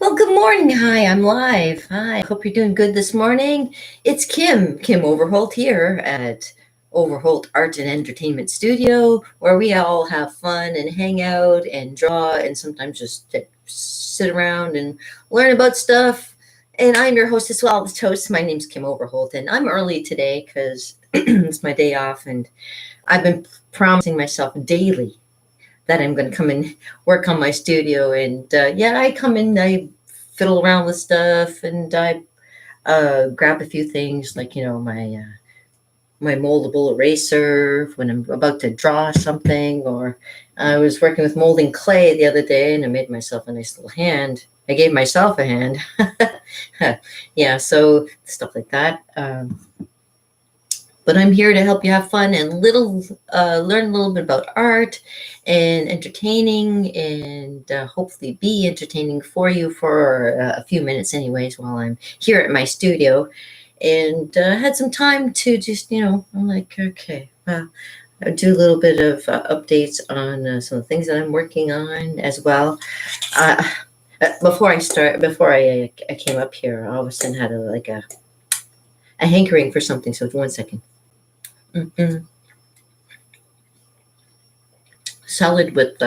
Well, good morning. Hi, I'm live. Hi, hope you're doing good this morning. It's Kim Overholt here at Overholt Art and Entertainment Studio, where we all have fun and hang out and draw and sometimes just sit around and learn about stuff. And I'm your host as well, the host. My name's Kim Overholt, and I'm early today because it's my day off, and I've been promising myself daily that I'm going to come and work on my studio. And I come in, I fiddle around with stuff, and I grab a few things like my moldable eraser when I'm about to draw something, or I was working with molding clay the other day, and I made myself a nice little hand. I gave myself a hand. Yeah, so stuff like that. But I'm here to help you have fun and learn a little bit about art and entertaining, and hopefully be entertaining for you for a few minutes, anyways, while I'm here at my studio. And had some time to just, I'm like, okay, I'll do a little bit of updates on some of the things that I'm working on as well. Uh, before I came up here, I all of a sudden had a hankering for something. So 1 second. Mm-mm. Salad with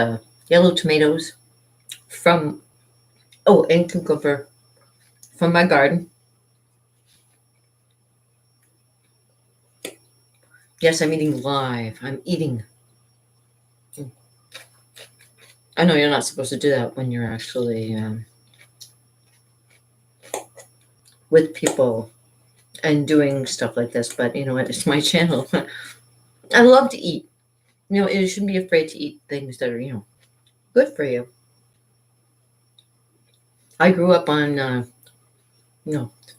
yellow tomatoes and cucumber from my garden. Yes, I'm eating live. I'm eating. I know you're not supposed to do that when you're actually with people and doing stuff like this, but you know what? It's my channel. I love to eat. You shouldn't be afraid to eat things that are, good for you. I grew up on,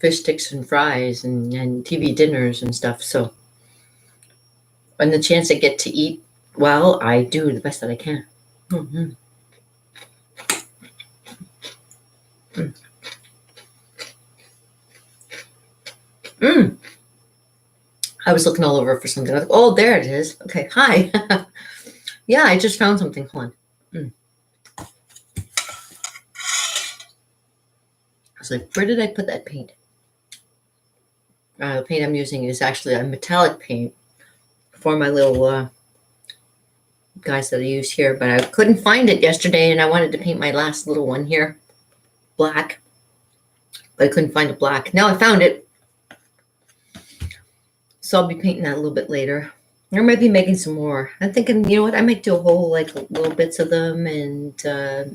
fish sticks and fries and TV dinners and stuff. So when the chance I get to eat, well, I do the best that I can. Mm-hmm. Mm. I was looking all over for something. I was like, oh, there it is. Okay, hi. Yeah, I just found something. Hold on. I was like, where did I put that paint? The paint I'm using is actually a metallic paint for my little guys that I use here, but I couldn't find it yesterday, and I wanted to paint my last little one here black, but I couldn't find it black. Now I found it, so I'll be painting that a little bit later. I might be making some more. I'm thinking, you know what, I might do a whole little bits of them and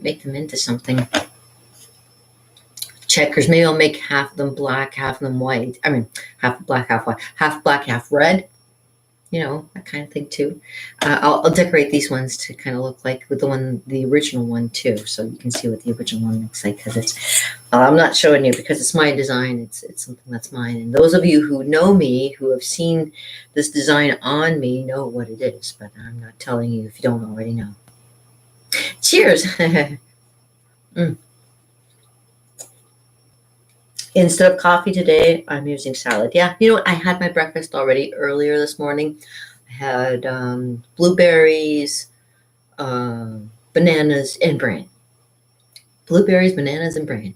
make them into something. Checkers. Maybe I'll make half of them black, half of them white. I mean, half black, half white, half black, half red. That kind of thing too. I'll decorate these ones to kind of look like with the original one too, so you can see what the original one looks like. Because it's, I'm not showing you because it's my design. It's something that's mine. And those of you who know me, who have seen this design on me, know what it is. But I'm not telling you if you don't already know. Cheers. Instead of coffee today, I'm using salad. Yeah, you know what? I had my breakfast already earlier this morning. I had blueberries, bananas, and bran. Blueberries, bananas, and bran.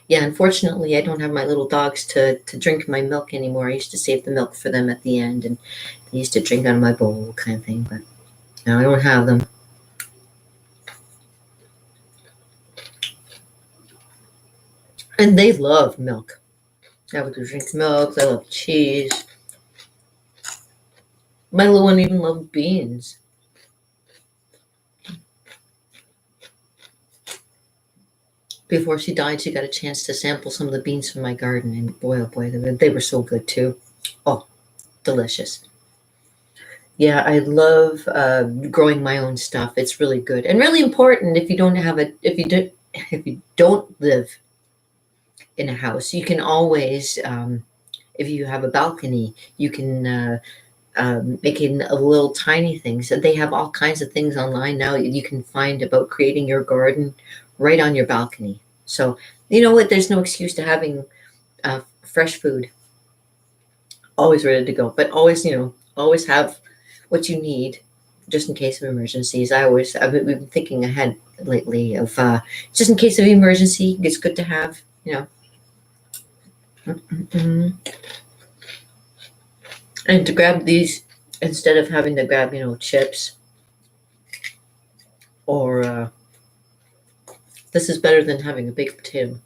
Yeah, unfortunately, I don't have my little dogs to drink my milk anymore. I used to save the milk for them at the end, and they used to drink out of my bowl kind of thing, but now I don't have them. And they love milk. I would drink milk. They love cheese. My little one even loved beans. Before she died, she got a chance to sample some of the beans from my garden, and boy, oh boy, they were so good too. Oh, delicious. Yeah, I love growing my own stuff. It's really good and really important. If you don't live in a house, you can always, if you have a balcony, you can make it a little tiny things. So they have all kinds of things online now you can find about creating your garden right on your balcony. So you know what? There's no excuse to having fresh food always ready to go, but always have what you need just in case of emergencies. I've been thinking ahead lately of just in case of emergency. It's good to have, mm-mm-mm. And to grab these instead of having to grab, chips or this is better than having a baked potato.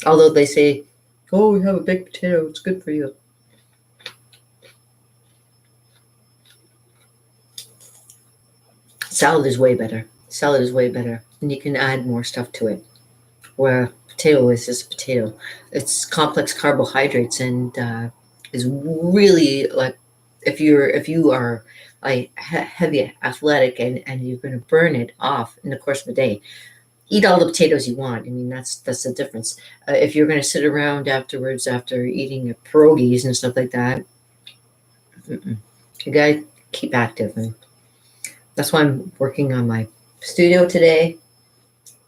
Although they say, oh, we have a baked potato, it's good for you. Salad is way better. Salad is way better. And you can add more stuff to it. Where potato is just potato. It's complex carbohydrates and is really like if you are like heavy athletic and you're going to burn it off in the course of the day, eat all the potatoes you want. I mean, that's the difference. If you're going to sit around afterwards after eating pierogies and stuff like that, you got to keep active. And that's why I'm working on my studio today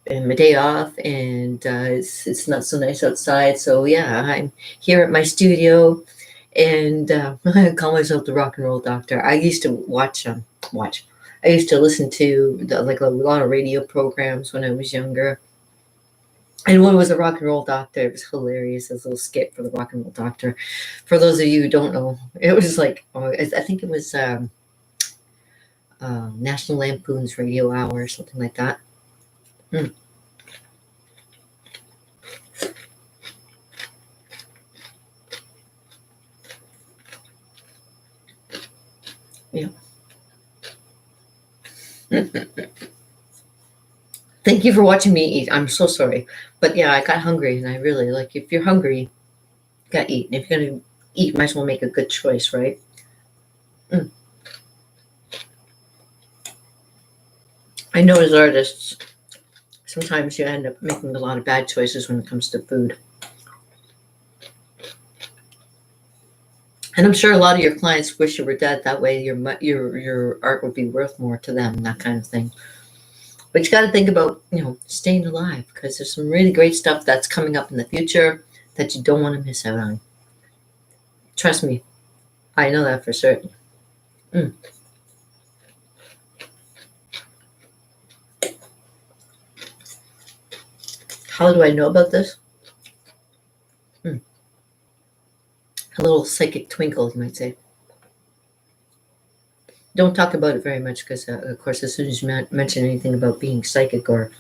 and my day off, and it's not so nice outside. So yeah, I'm here at my studio, and I call myself the rock and roll doctor. I used to watch. I used to listen to like a lot of radio programs when I was younger. And one was a rock and roll doctor. It was hilarious. This little skit for the rock and roll doctor. For those of you who don't know, it was like I think it was National Lampoon's Radio Hour or something like that. Yeah. Thank you for watching me eat. I'm so sorry. But yeah, I got hungry and I really like if you're hungry, you gotta eat. And if you're gonna eat, might as well make a good choice, right? I know as artists, sometimes you end up making a lot of bad choices when it comes to food. And I'm sure a lot of your clients wish you were dead. That way your art would be worth more to them, that kind of thing. But you got to think about, staying alive because there's some really great stuff that's coming up in the future that you don't want to miss out on. Trust me, I know that for certain. How do I know about this? A little psychic twinkle, you might say. Don't talk about it very much because, of course, as soon as you mention anything about being psychic or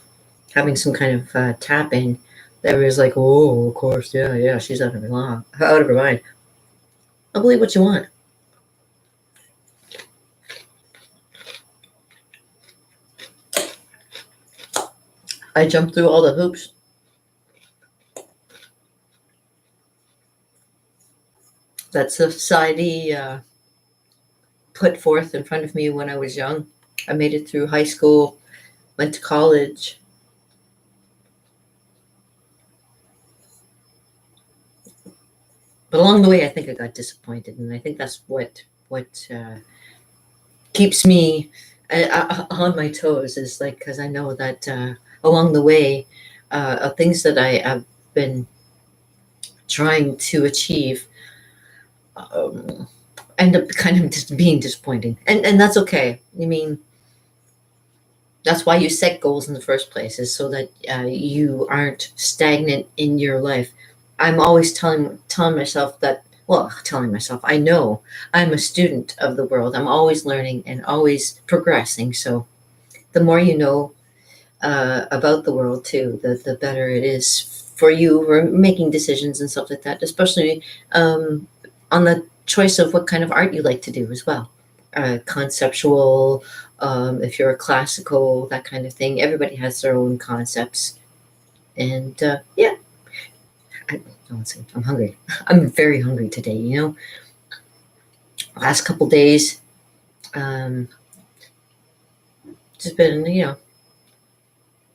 having some kind of tapping, everybody's like, oh, of course, yeah, she's out of her mind. I'll believe what you want. I jumped through all the hoops. That society put forth in front of me when I was young. I made it through high school, went to college. But along the way, I think I got disappointed, and I think that's what keeps me on my toes is like because I know that along the way, things that I have been trying to achieve end up kind of just being disappointing, and that's okay. I mean, that's why you set goals in the first place, is so that you aren't stagnant in your life. I'm always telling myself that. Well, telling myself, I know I'm a student of the world. I'm always learning and always progressing. So, the more you know about the world too, the better it is for you for making decisions and stuff like that. Especially on the choice of what kind of art you like to do as well. Conceptual, if you're a classical, that kind of thing. Everybody has their own concepts. And yeah, I'm hungry. I'm very hungry today, Last couple days, just been,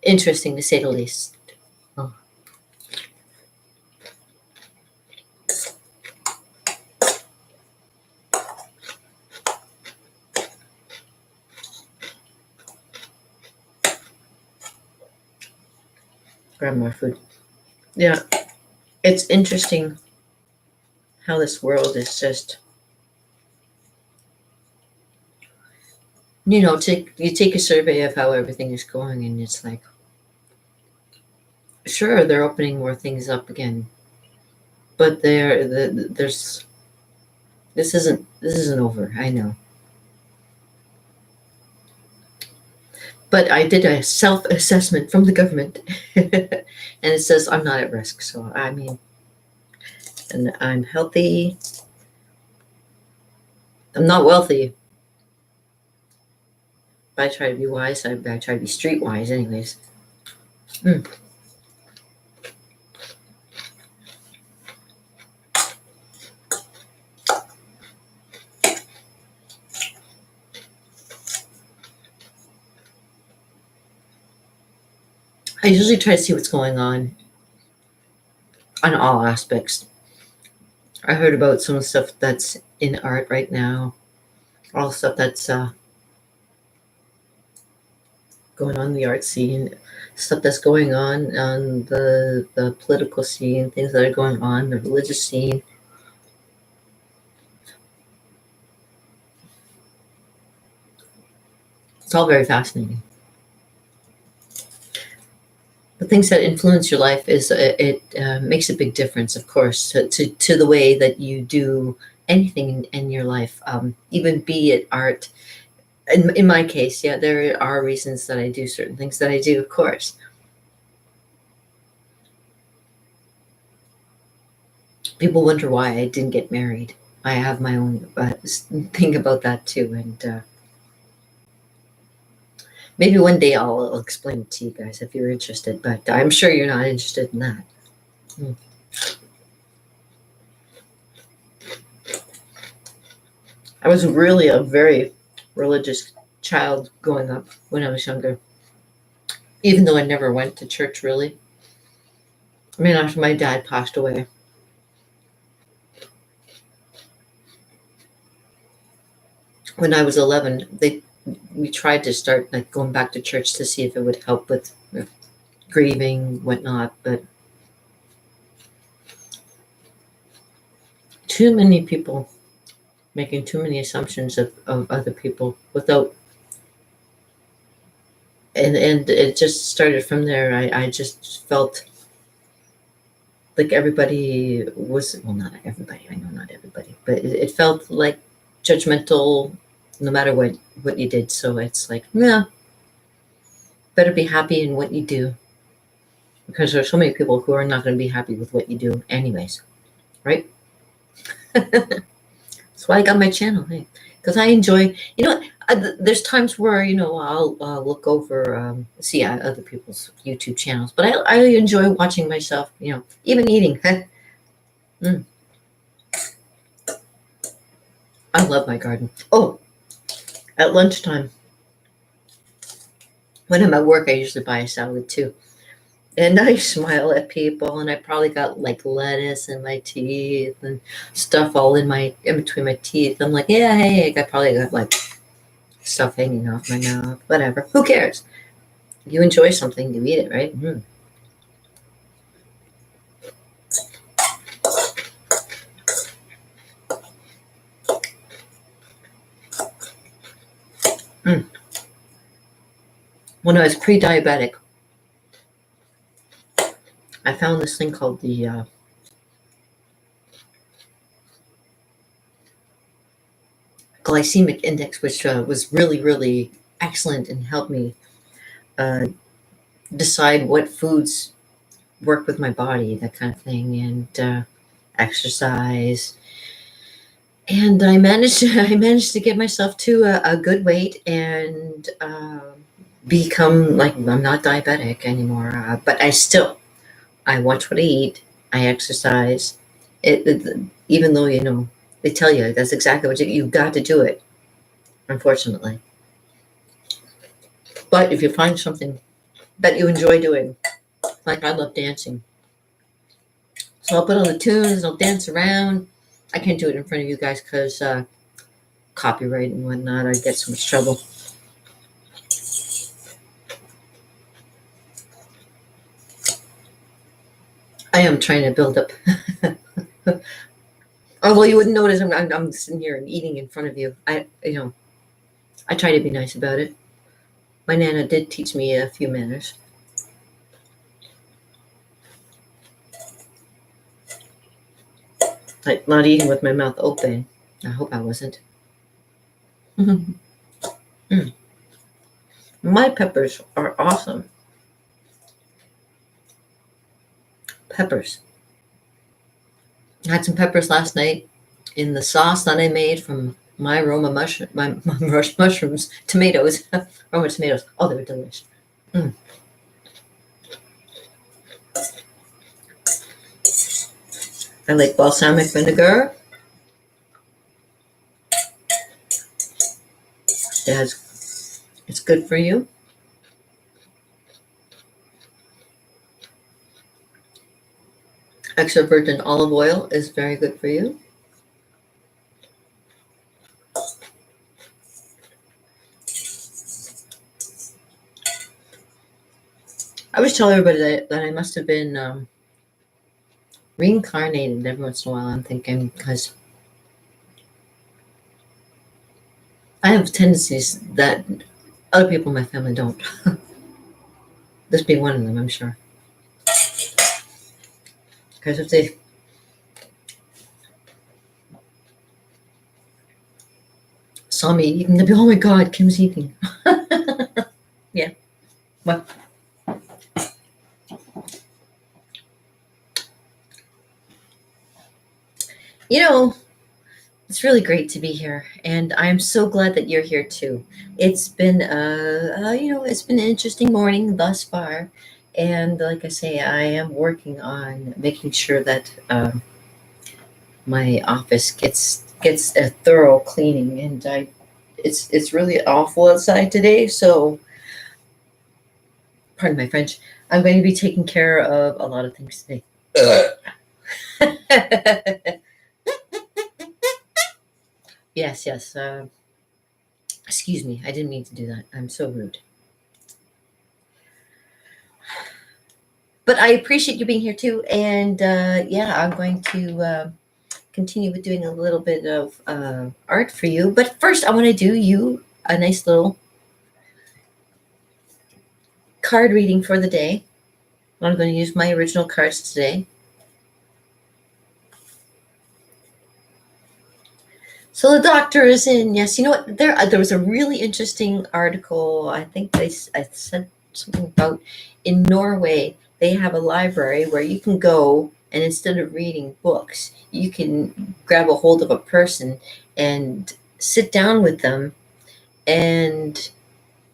interesting to say the least. Oh. Grab more food. Yeah, it's interesting how this world is just you take a survey of how everything is going, and it's like, sure, they're opening more things up again, but there's this isn't over. I know, but I did a self-assessment from the government, and it says I'm not at risk. So I mean, and I'm healthy. I'm not wealthy, but I try to be wise. I try to be street wise, anyways. I usually try to see what's going on all aspects. I heard about some of the stuff that's in art right now, all the stuff that's going on in the art scene, stuff that's going on the political scene, things that are going on, the religious scene. It's all very fascinating. The things that influence your life is it makes a big difference, of course, to the way that you do anything in your life, even be it art. In my case, yeah, there are reasons that I do certain things that I do, of course. People wonder why I didn't get married. I have my own thing about that too, and maybe one day I'll explain it to you guys if you're interested, but I'm sure you're not interested in that. I was really a very religious child growing up when I was younger, even though I never went to church really. I mean, after my dad passed away, when I was 11, we tried to start like going back to church to see if it would help with grieving, whatnot, but too many people making too many assumptions of other people without, and it just started from there. I just felt like everybody was, well, not everybody, I know not everybody, but it felt like judgmental no matter what you did. So it's like, yeah, better be happy in what you do, because there's so many people who are not going to be happy with what you do anyways, right? That's why I got my channel, hey, because I enjoy, there's times where, I'll look over, see other people's YouTube channels, but I enjoy watching myself, even eating. Mm, I love my garden. Oh, at lunchtime, when I'm at work, I usually buy a salad too. And I smile at people, and I probably got like lettuce in my teeth and stuff all in between my teeth. I'm like, yeah, hey, I probably got like stuff hanging off my mouth, whatever. Who cares? You enjoy something, you eat it, right? When I was pre-diabetic, I found this thing called the glycemic index, which was really, really excellent and helped me uh, decide what foods work with my body, that kind of thing, and exercise. And I managed to get myself to a good weight and become like, I'm not diabetic anymore. But I watch what I eat. I exercise. Even though they tell you that's exactly what you've got to do it. Unfortunately, but if you find something that you enjoy doing, like I love dancing, so I'll put on the tunes and I'll dance around. I can't do it in front of you guys because copyright and whatnot. I get so much trouble. I am trying to build up. Although you wouldn't notice, I'm sitting here and eating in front of you. I try to be nice about it. My Nana did teach me a few manners. Like not eating with my mouth open. I hope I wasn't. Mm. My peppers are awesome. Peppers. I had some peppers last night in the sauce that I made from my Roma mushrooms, tomatoes, Roma tomatoes. Oh, they were delicious. Mm. I like balsamic vinegar. It's good for you. Extra virgin olive oil is very good for you. I always tell everybody that I must have been reincarnated every once in a while. I'm thinking because I have tendencies that other people in my family don't. This being one of them, I'm sure. Because if they saw me eating, they'd be, oh my God, Kim's eating. Yeah. Well, you know, it's really great to be here, and I'm so glad that you're here too. It's been, it's been an interesting morning thus far, and like I say, I am working on making sure that my office gets a thorough cleaning, and it's really awful outside today, so pardon my French. I'm going to be taking care of a lot of things today. Yes. Excuse me. I didn't mean to do that. I'm so rude. But I appreciate you being here too. And yeah, I'm going to continue with doing a little bit of art for you. But first, I want to do you a nice little card reading for the day. I'm going to use my original cards today. So the doctor is in. Yes, you know what? There was a really interesting article. I think I said something about in Norway. They have a library where you can go and instead of reading books, you can grab a hold of a person and sit down with them and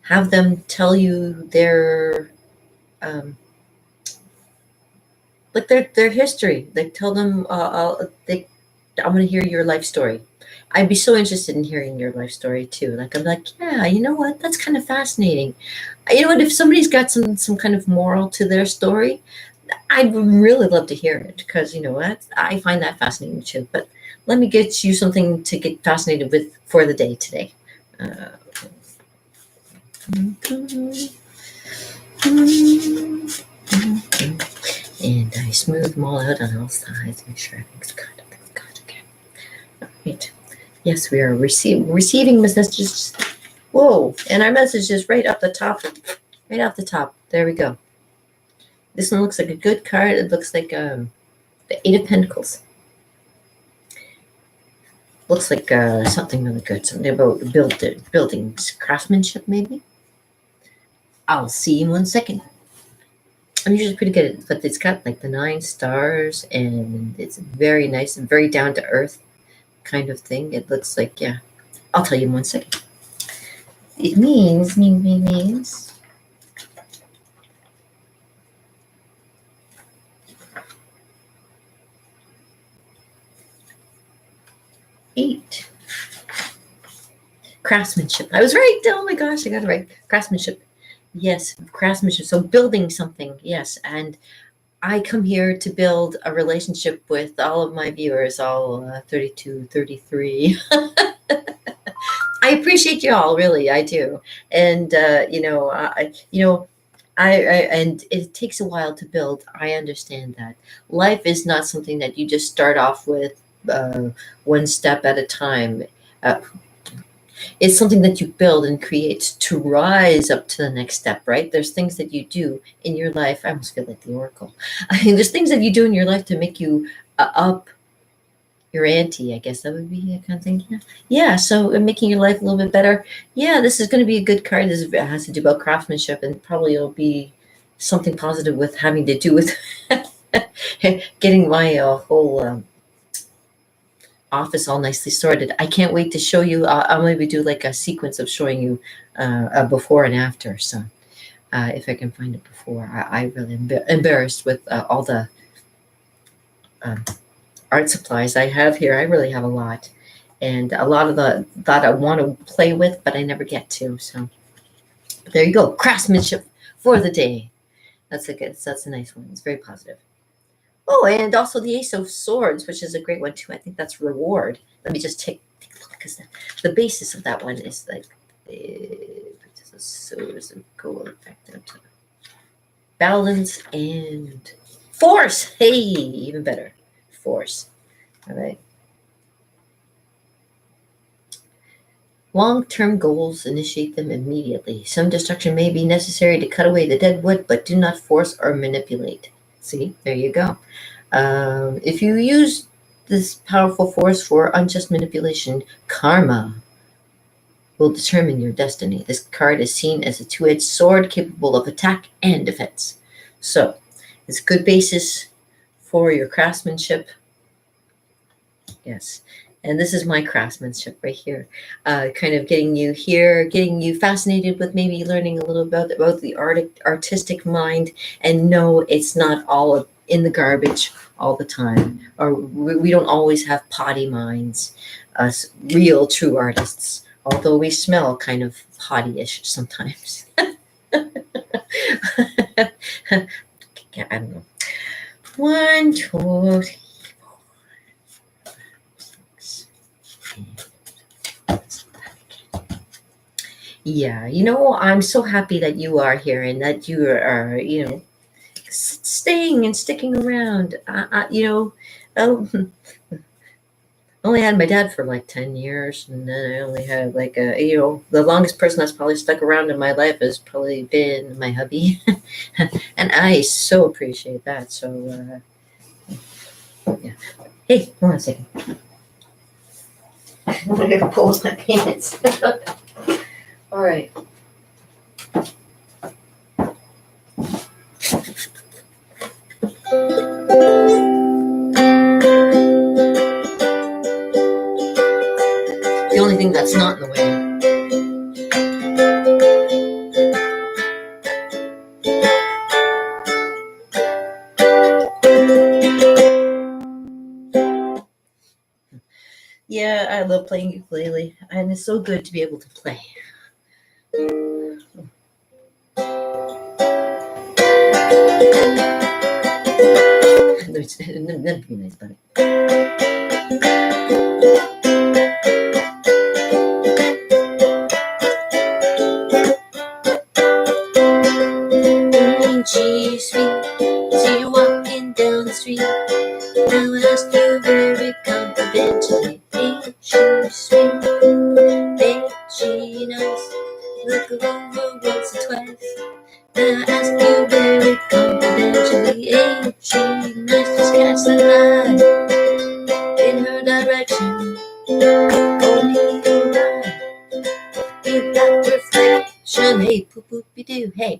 have them tell you their like their history. Like tell them I want to hear your life story. I'd be so interested in hearing your life story too. Like I'm like, yeah, you know what? That's kind of fascinating. You know what? If somebody's got some kind of moral to their story, I'd really love to hear it because you know what? I find that fascinating too. But let me get you something to get fascinated with for the day today. And I smooth them all out on all sides. Make sure everything's good. Okay. All right. Yes, we are receiving messages. Whoa! And our message is right up the top. Right off the top. There we go. This one looks like a good card. It looks like the Eight of Pentacles. Looks like something really good. Something about building craftsmanship, maybe. I'll see you in 1 second. I'm usually pretty good at it, but it's got like the 9 stars, and it's very nice and very down to earth kind of thing. It looks like, yeah. I'll tell you in 1 second. It means 8. Craftsmanship. I was right. Oh my gosh, I got it right. Craftsmanship. Yes, craftsmanship. So building something. Yes. And I come here to build a relationship with all of my viewers, all 32, 33. I appreciate you all, really. I do. And, and it takes a while to build. I understand that. Life is not something that you just start off with one step at a time. It's something that you build and create to rise up to the next step, right? There's things that you do in your life. I almost feel like the Oracle. I mean, there's things that you do in your life to make you up your ante, I guess that would be a kind of thing. Yeah. So making your life a little bit better. Yeah, this is going to be a good card. This has to do about craftsmanship, and probably it'll be something positive with having to do with getting my whole office all nicely sorted. I can't wait to show you. I'll maybe do like a sequence of showing you a before and after. So if I can find it before, I really am embarrassed with all the art supplies I have here. I really have a lot, and a lot of that I want to play with, but I never get to. So but there you go, craftsmanship for the day. That's a nice one. It's very positive. Oh, and also the Ace of Swords, which is a great one too. I think that's reward. Let me just take a look, because the basis of that one is like swords and gold effect to balance and force. Hey, even better, force. All right. Long-term goals, initiate them immediately. Some destruction may be necessary to cut away the dead wood, but do not force or manipulate. See, there you go. If you use this powerful force for unjust manipulation, karma will determine your destiny. This card is seen as a two-edged sword capable of attack and defense. So it's a good basis for your craftsmanship. Yes. And this is my craftsmanship right here. Kind of getting you here, getting you fascinated with maybe learning a little bit about the artistic mind, and no, it's not all in the garbage all the time. Or we don't always have potty minds, us real true artists, although we smell kind of potty-ish sometimes. Yeah, I don't know. 1, 2, 3. Yeah, I'm so happy that you are here and that you are, staying and sticking around. I only had my dad for like 10 years, and then I only had like the longest person that's probably stuck around in my life has probably been my hubby. And I so appreciate that. So, yeah. Hey, hold on a second. I'm gonna pull my pants. All right. The only thing that's not in the way. Yeah, I love playing ukulele, and it's so good to be able to play. That'd be nice, buddy. G sweet, see you walking down the street. Now ask you very confidentially, ain't she sweet? Ain't she nice? Look her over once or twice. Now ask you very confidentially, ain't she nice? Just cast an eye in her direction. Only your eye, you got reflection. Hey, poop poopy doo, hey.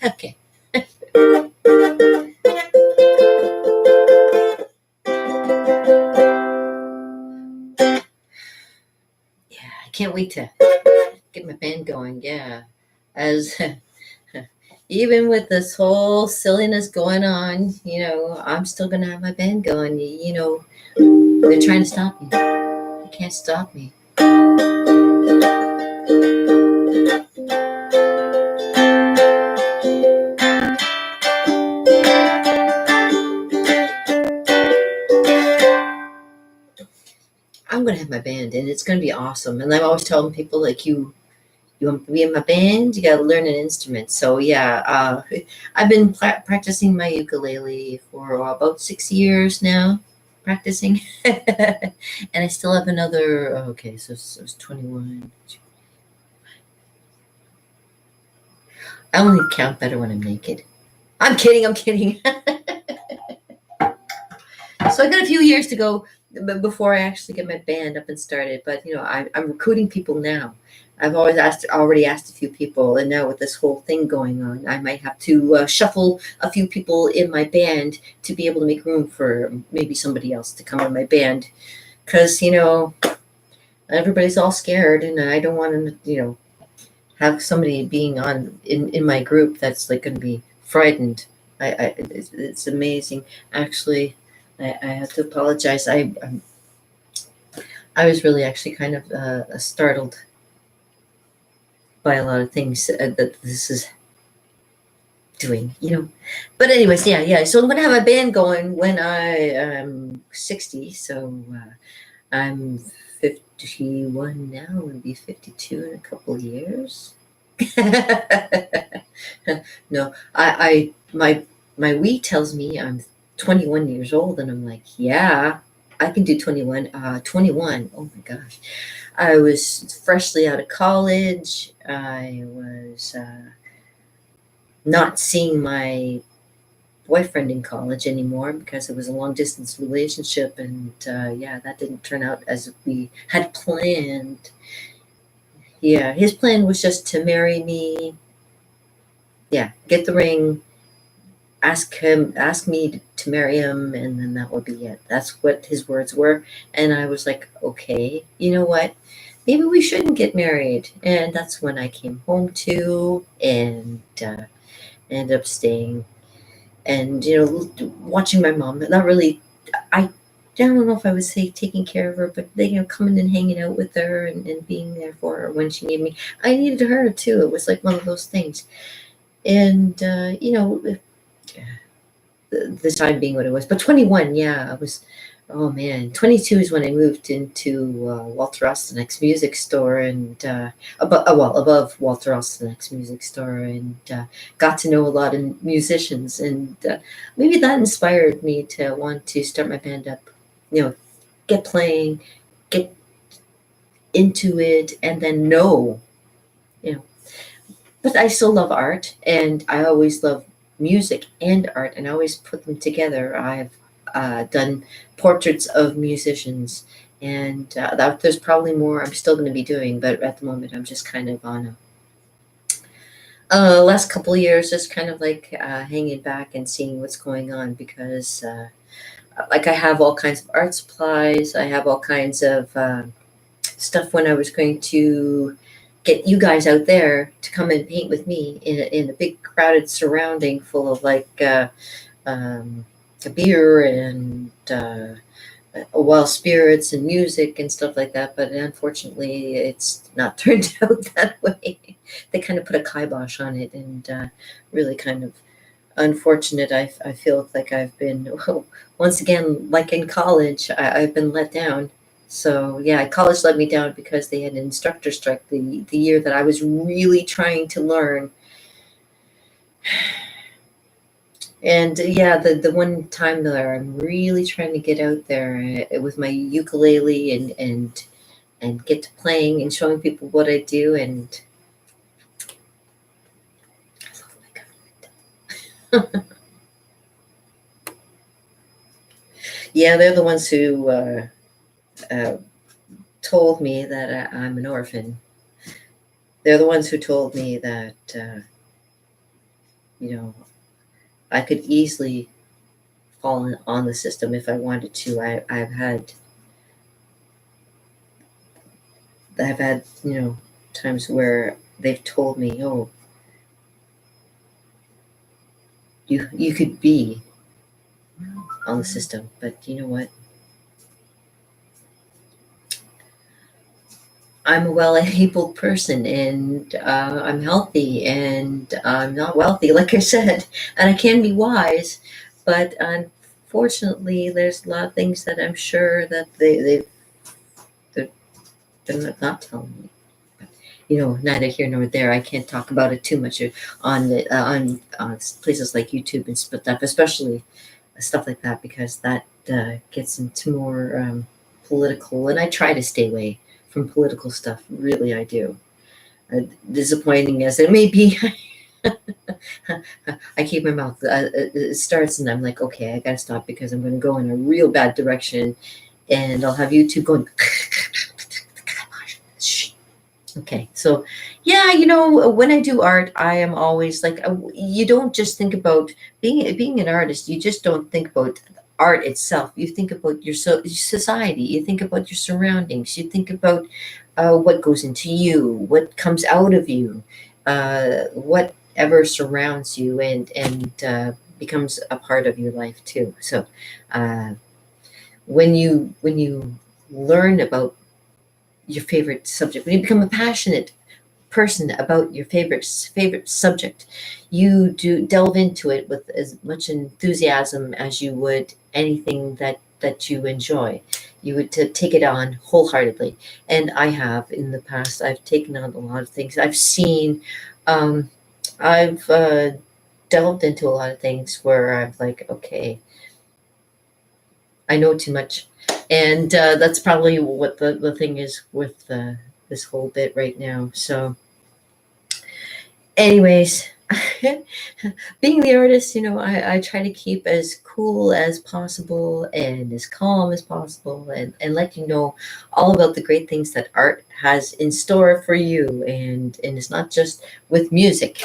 Okay. Yeah, I can't wait to get my band going. Yeah, as even with this whole silliness going on, I'm still gonna have my band going. They're trying to stop me. They can't stop me. I I'm gonna have my band, and it's gonna be awesome. And I'm always telling people like you want to be in my band, you got to learn an instrument. So yeah, I've been practicing my ukulele for about 6 years now, practicing, and I still have another. Okay, so it's 21. I only count better when I'm naked. I'm kidding. I'm kidding. So I got a few years to go before I actually get my band up and started. But I'm recruiting people now. I've already asked a few people, and now with this whole thing going on, I might have to shuffle a few people in my band to be able to make room for maybe somebody else to come in my band, because everybody's all scared, and I don't want to have somebody being on in my group that's like going to be frightened. It's amazing, actually. I have to apologize. I was really actually kind of startled by a lot of things that this is doing. But anyways, yeah. So I'm gonna have a band going when I am 60. So I'm 51 now. I'm gonna be 52 in a couple of years. No, my Wii tells me I'm 21 years old, and I'm like, yeah, I can do 21. 21. Oh my gosh. I was freshly out of college. I was not seeing my boyfriend in college anymore because it was a long distance relationship, and yeah, that didn't turn out as we had planned. Yeah, his plan was just to marry me. Yeah, get the ring, ask me to marry him, and then that would be it. That's what his words were. And I was like, okay, you know what, maybe we shouldn't get married. And that's when I came home to, and ended up staying, and watching my mom, not really. I don't know if I would say taking care of her, but they coming and hanging out with her, and being there for her when she needed me. I needed her too. It was like one of those things. And the time being what it was. But 21, yeah, I was. Oh man, 22 is when I moved into Walter Austin's music store, and above Walter Austin's music store, and got to know a lot of musicians, and maybe that inspired me to want to start my band up. Get playing, get into it, and then know. You know, but I still love art, and I always love music and art, and I always put them together. I've done portraits of musicians, and there's probably more I'm still going to be doing, but at the moment I'm just kind of on a last couple of years, just kind of like hanging back and seeing what's going on, because like I have all kinds of art supplies, I have all kinds of stuff when I was going to get you guys out there to come and paint with me in a big crowded surrounding full of like a beer and wild spirits and music and stuff like that. But unfortunately, it's not turned out that way. They kind of put a kibosh on it, and really kind of unfortunate. I feel like I've been, once again, like in college, I've been let down. So yeah, college let me down because they had an instructor strike the year that I was really trying to learn. And yeah, the one time there, I'm really trying to get out there with my ukulele, and get to playing and showing people what I do. And I love my government. Yeah, they're the ones who told me that I'm an orphan. They're the ones who told me that you know I could easily fall on the system if I wanted to. I've had times where they've told me, "Oh, you could be on the system," but you know what? I'm a well-abled person, and I'm healthy, and I'm not wealthy, like I said, and I can be wise, but unfortunately, there's a lot of things that I'm sure that they They're not telling me. Neither here nor there. I can't talk about it too much on places like YouTube and stuff, especially stuff like that, because that gets into more political, and I try to stay away from political stuff. Really, I do. Disappointing as it may be, I keep my mouth. It starts, and I'm like, okay, I gotta stop because I'm going to go in a real bad direction, and I'll have YouTube going. Okay, so yeah, when I do art, I am always like, you don't just think about being an artist. You just don't think about art itself. You think about your society. You think about your surroundings. You think about what goes into you, what comes out of you, whatever surrounds you, and becomes a part of your life too. So uh, when you learn about your favorite subject, when you become a passionate person about your favorite subject, you do delve into it with as much enthusiasm as you would anything that you enjoy. You would take it on wholeheartedly, and I have in the past. I've taken on a lot of things. Um, I've delved into a lot of things where I'm like, okay, I know too much, and that's probably what the thing is with this whole bit right now. So, anyways, being the artist, I try to keep as cool as possible and as calm as possible, and let you know all about the great things that art has in store for you, and it's not just with music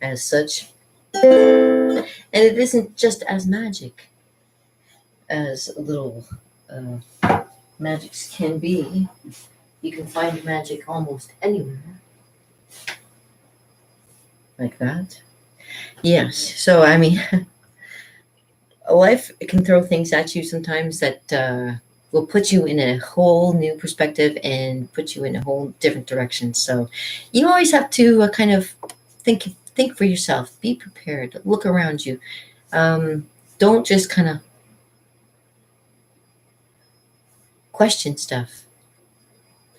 as such, and it isn't just as magic as little magics can be. You can find magic almost anywhere, like that. Yes. So, I mean, life can throw things at you sometimes that will put you in a whole new perspective and put you in a whole different direction. So, you always have to kind of think for yourself. Be prepared. Look around you. Don't just kind of question stuff.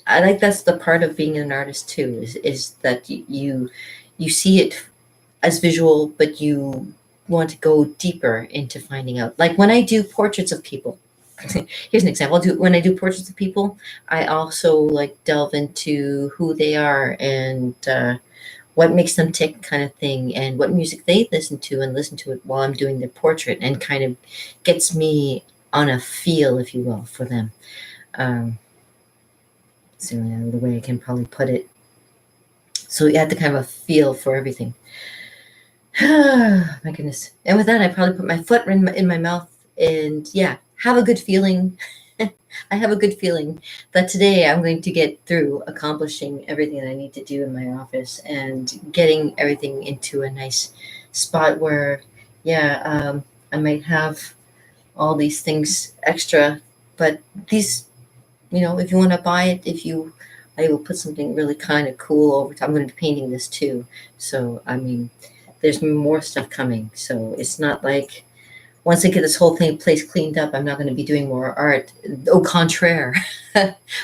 I like that's the part of being an artist too. Is that you see it as visual, but you want to go deeper into finding out. Like when I do portraits of people, here's an example. When I do portraits of people, I also like delve into who they are and what makes them tick, kind of thing, and what music they listen to it while I'm doing their portrait, and kind of gets me on a feel, if you will, for them. Um, so the way I can probably put it. So you have to kind of a feel for everything. My goodness. And with that, I probably put my foot in my mouth and yeah, have a good feeling. I have a good feeling that today I'm going to get through accomplishing everything that I need to do in my office and getting everything into a nice spot where, yeah, I might have all these things extra, but these, if you want to buy it, I will put something really kind of cool over top. I'm going to be painting this too. So, I mean, there's more stuff coming. So it's not like once I get this whole place cleaned up, I'm not going to be doing more art. Au contraire,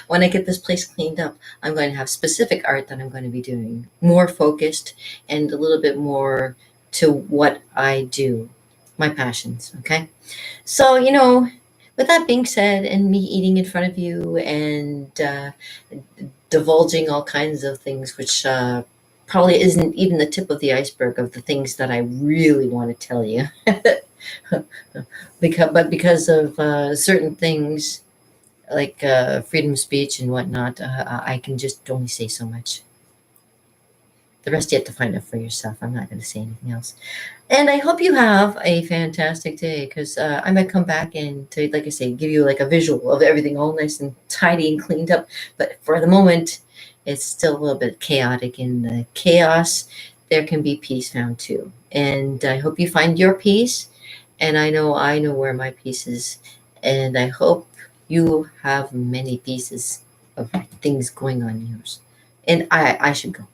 when I get this place cleaned up, I'm going to have specific art that I'm going to be doing, more focused and a little bit more to what I do, my passions. Okay. So, with that being said, and me eating in front of you and divulging all kinds of things, which probably isn't even the tip of the iceberg of the things that I really want to tell you. Because of certain things like freedom of speech and whatnot, I can just only say so much. The rest you have to find out for yourself. I'm not going to say anything else. And I hope you have a fantastic day, because I might come back and, like I say, give you like a visual of everything all nice and tidy and cleaned up. But for the moment, it's still a little bit chaotic. In the chaos, there can be peace found too. And I hope you find your peace. And I know where my peace is. And I hope you have many pieces of things going on in yours. And I should go.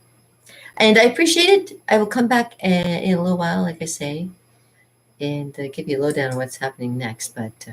And I appreciate it. I will come back in a little while, like I say, and give you a lowdown on what's happening next. But